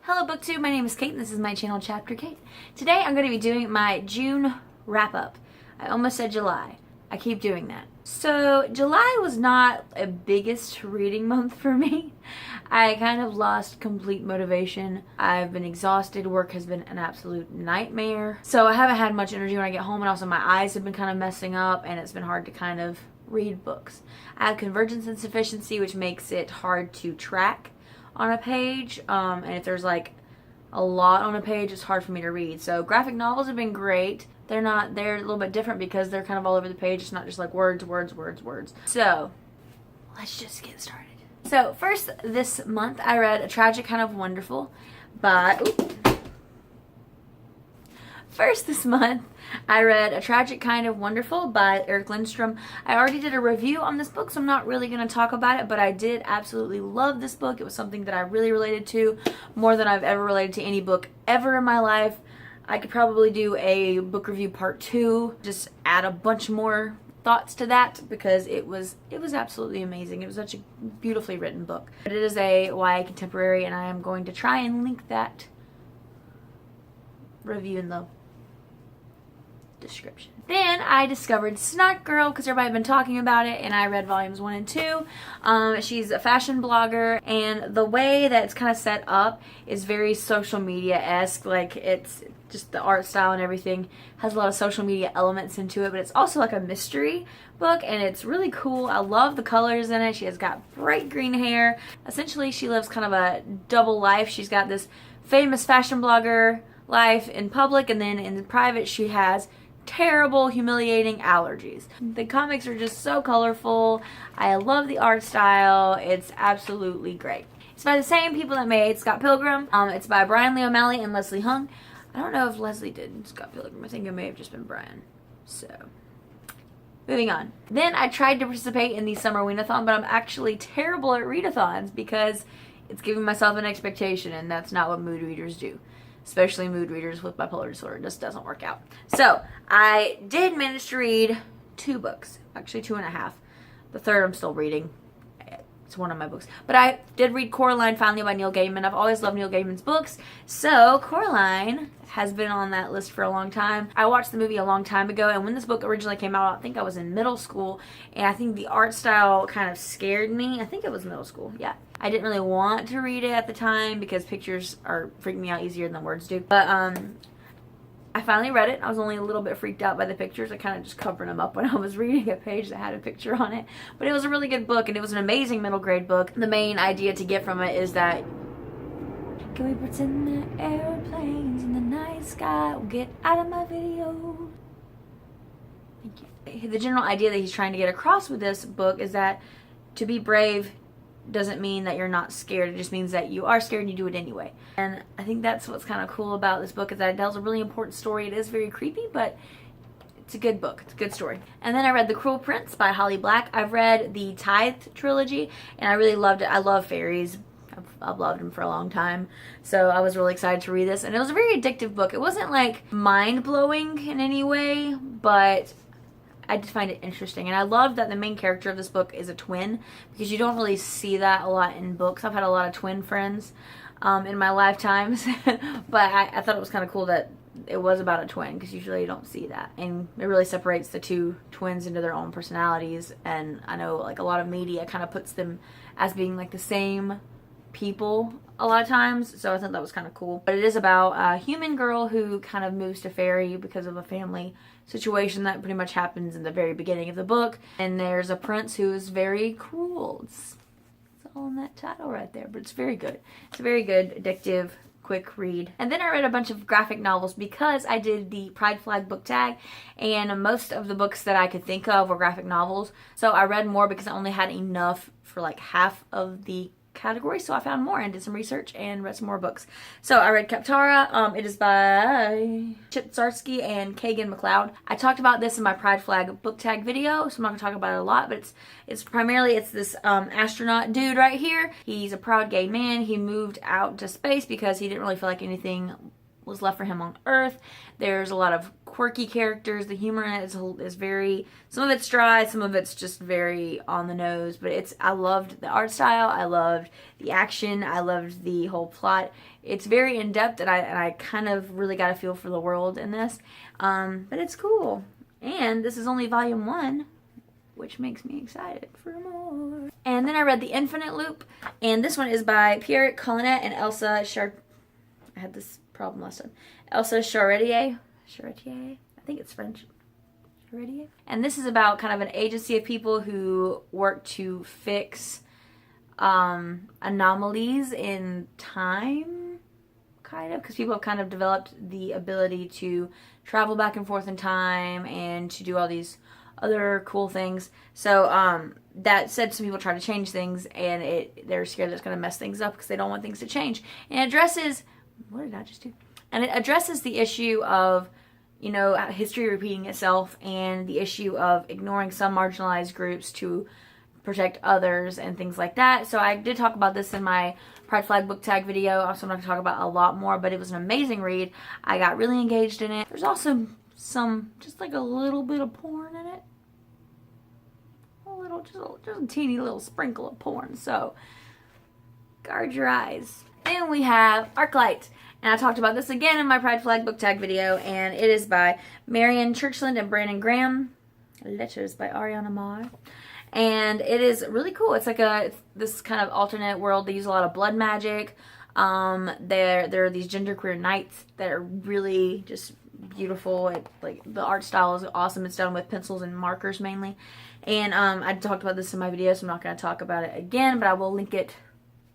Hello BookTube, my name is Kate and this is my channel Chapter Kate. Today I'm going to be doing my June wrap-up. I almost said July. I keep doing that. So July was not a biggest reading month for me. I kind of lost complete motivation. I've been exhausted. Work has been an absolute nightmare. So I haven't had much energy when I get home, and also my eyes have been kind of messing up and it's been hard to kind of read books. I have convergence insufficiency, which makes it hard to track on a page, and if there's like a lot on a page, it's hard for me to read. So graphic novels have been great. They're a little bit different because they're kind of all over the page. It's not just like words. So let's just get started. So first this month I read A Tragic Kind of Wonderful by Eric Lindstrom. I already did a review on this book, so I'm not really going to talk about it, but I did absolutely love this book. It was something that I really related to, more than I've ever related to any book ever in my life. I could probably do a book review part 2, just add a bunch more thoughts to that, because it was absolutely amazing. It was such a beautifully written book. But it is a YA contemporary, and I am going to try and link that review in the description. Then I discovered Snark Girl because everybody had been talking about it, and I read volumes 1 and 2. She's a fashion blogger, and the way that it's kind of set up is very social media-esque. Like, it's just the art style and everything has a lot of social media elements into it, but it's also like a mystery book, and it's really cool. I love the colors in it. She has got bright green hair. Essentially, she lives kind of a double life. She's got this famous fashion blogger life in public, and then in private she has terrible, humiliating allergies. The comics are just so colorful. I love the art style. It's absolutely great. It's by the same people that made Scott Pilgrim. It's by Brian Lee O'Malley and Leslie Hung. I don't know if Leslie did Scott Pilgrim. I think it may have just been Brian. So, moving on. Then I tried to participate in the summer readathon, but I'm actually terrible at readathons because it's giving myself an expectation, and that's not what mood readers do. Especially mood readers with bipolar disorder. It just doesn't work out. So, I did manage to read 2 books. Actually, 2.5. The third I'm still reading. It's one of my books. But I did read Coraline finally by Neil Gaiman. I've always loved Neil Gaiman's books. So, Coraline has been on that list for a long time. I watched the movie a long time ago, and when this book originally came out, I think I was in middle school, and I think the art style kind of scared me. I think it was middle school, yeah. I didn't really want to read it at the time because pictures are freaking me out easier than words do. But I finally read it. I was only a little bit freaked out by the pictures. I kind of just covered them up when I was reading a page that had a picture on it. But it was a really good book, and it was an amazing middle grade book. The main idea to get from it is that, can we pretend that airplanes in the night sky will get out of my video? Thank you. The general idea that he's trying to get across with this book is that to be brave doesn't mean that you're not scared. It just means that you are scared and you do it anyway. And I think that's what's kind of cool about this book, is that it tells a really important story. It is very creepy, but it's a good book. It's a good story. And then I read The Cruel Prince by Holly Black. I've read the Tithe trilogy, and I really loved it. I love fairies. I've loved them for a long time. So I was really excited to read this. And it was a very addictive book. It wasn't like mind-blowing in any way, but I just find it interesting. And I love that the main character of this book is a twin, because you don't really see that a lot in books. I've had a lot of twin friends in my lifetimes, but I thought it was kind of cool that it was about a twin, because usually you don't see that. And it really separates the two twins into their own personalities. And I know like a lot of media kind of puts them as being like the same people a lot of times, so I thought that was kind of cool. But it is about a human girl who kind of moves to fairy because of a family situation that pretty much happens in the very beginning of the book. And there's a prince who is very cruel. It's all in that title right there, but it's very good. It's a very good, addictive, quick read. And then I read a bunch of graphic novels because I did the Pride Flag book tag, and most of the books that I could think of were graphic novels. So I read more because I only had enough for like half of the category, so I found more and did some research and read some more books. So I read Kaptara. It is by Chip Zdarsky and Kagan McLeod. I talked about this in my Pride Flag book tag video, so I'm not going to talk about it a lot, but it's primarily this astronaut dude right here. He's a proud gay man. He moved out to space because he didn't really feel like anything was left for him on Earth. There's a lot of quirky characters. The humor in it is very, some of it's dry, some of it's just very on the nose, but I loved the art style, I loved the action, I loved the whole plot. It's very in-depth, and I kind of really got a feel for the world in this, but it's cool. And this is only volume 1, which makes me excited for more. And then I read The Infinite Loop, and this one is by Pierre Collinet and Elsa I had this problem last time. Elsa Charretier. I think it's French. Charretier. And this is about kind of an agency of people who work to fix anomalies in time, kind of, because people have kind of developed the ability to travel back and forth in time and to do all these other cool things. So that said, some people try to change things, and they're scared that it's going to mess things up because they don't want things to change. And it addresses, what did I just do? And it addresses the issue of, you know, history repeating itself, and the issue of ignoring some marginalized groups to protect others and things like that. So I did talk about this in my Pride Flag book tag video. Also, I'm not going to talk about a lot more, but it was an amazing read. I got really engaged in it. There's also just like a little bit of porn in it. Just a teeny little sprinkle of porn. So guard your eyes. Then we have Arclight. And I talked about this again in my Pride Flag book tag video, and it is by Marion Churchland and Brandon Graham. Letters by Ariana Marr. And it is really cool. It's like this kind of alternate world. They use a lot of blood magic. There are these genderqueer knights that are really just beautiful. Like the art style is awesome. It's done with pencils and markers mainly. And I talked about this in my video, so I'm not going to talk about it again, but I will link it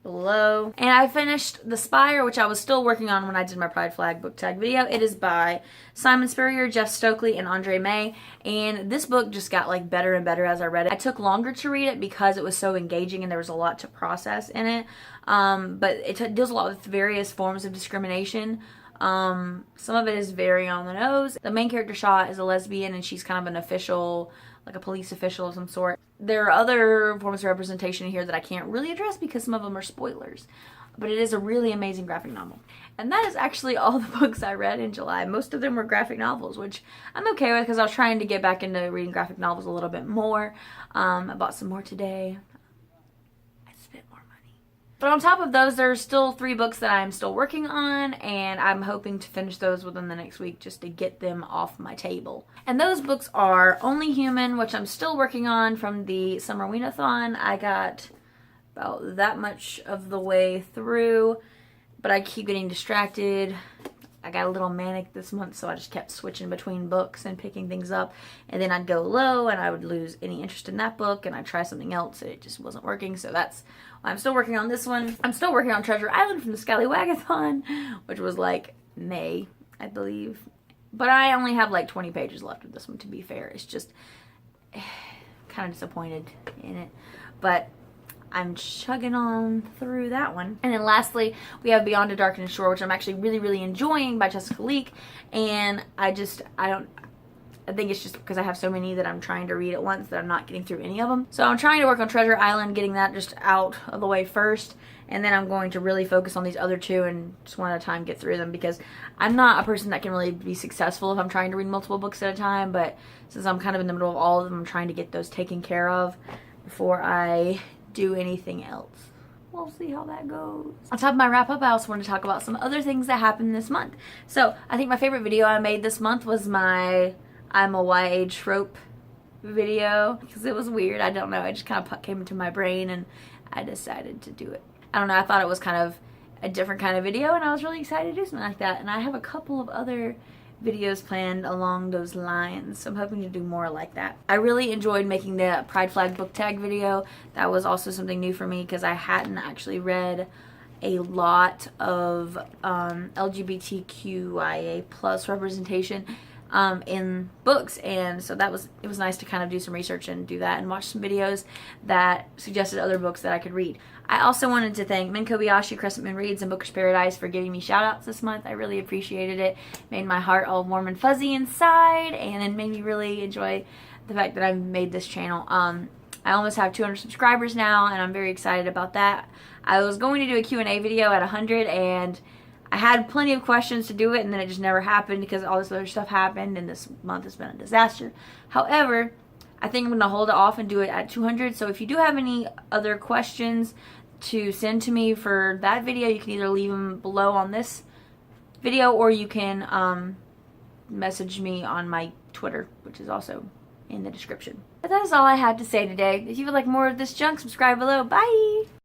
below. And I finished The Spire, which I was still working on when I did my Pride Flag book tag video. It is by Simon Spurrier, Jeff Stokely, and Andre May. And this book just got like better and better as I read it. I took longer to read it because it was so engaging and there was a lot to process in it. But it deals a lot with various forms of discrimination. Some of it is very on the nose. The main character, Shaw, is a lesbian, and she's kind of an official, like a police official of some sort. There are other forms of representation here that I can't really address because some of them are spoilers. But it is a really amazing graphic novel. And that is actually all the books I read in July. Most of them were graphic novels, which I'm okay with because I was trying to get back into reading graphic novels a little bit more. I bought some more today. I spent more money. But on top of those, there are still 3 books that I'm still working on, and I'm hoping to finish those within the next week just to get them off my table. And those books are Only Human, which I'm still working on from the Summer Weenathon. I got about that much of the way through, but I keep getting distracted. I got a little manic this month, so I just kept switching between books and picking things up, and then I'd go low and I would lose any interest in that book, and I'd try something else and it just wasn't working. So that's why I'm still working on this one. I'm still working on Treasure Island from the Scallywagathon, which was like May, I believe. But I only have like 20 pages left of this one, to be fair. It's just kind of disappointed in it. But I'm chugging on through that one. And then lastly, we have Beyond a Darkened Shore, which I'm actually really, really enjoying, by Jessica Leek. And I think it's just because I have so many that I'm trying to read at once that I'm not getting through any of them. So I'm trying to work on Treasure Island, getting that just out of the way first. And then I'm going to really focus on these other 2 and just one at a time get through them, because I'm not a person that can really be successful if I'm trying to read multiple books at a time. But since I'm kind of in the middle of all of them, I'm trying to get those taken care of before I do anything else. We'll see how that goes. On top of my wrap up, I also want to talk about some other things that happened this month. So I think my favorite video I made this month was my I'm a YA trope video, because it was weird. I don't know, it just kind of came into my brain and I decided to do it. I don't know, I thought it was kind of a different kind of video, and I was really excited to do something like that. And I have a couple of other videos planned along those lines, so I'm hoping to do more like that. I really enjoyed making the Pride Flag book tag video. That was also something new for me because I hadn't actually read a lot of LGBTQIA plus representation in books, and so it was nice to kind of do some research and do that and watch some videos that suggested other books that I could read. I also wanted to thank Min Kobayashi, Crescent Moon Reads, and Bookish Paradise for giving me shout outs this month. I really appreciated it. Made my heart all warm and fuzzy inside, and it made me really enjoy the fact that I've made this channel. I almost have 200 subscribers now, and I'm very excited about that. I was going to do a Q&A video at 100, and I I had plenty of questions to do it, and then it just never happened because all this other stuff happened, and this month has been a disaster. However, I think I'm going to hold it off and do it at 200. So if you do have any other questions to send to me for that video, you can either leave them below on this video, or you can message me on my Twitter, which is also in the description. But that is all I had to say today. If you would like more of this junk, subscribe below. Bye!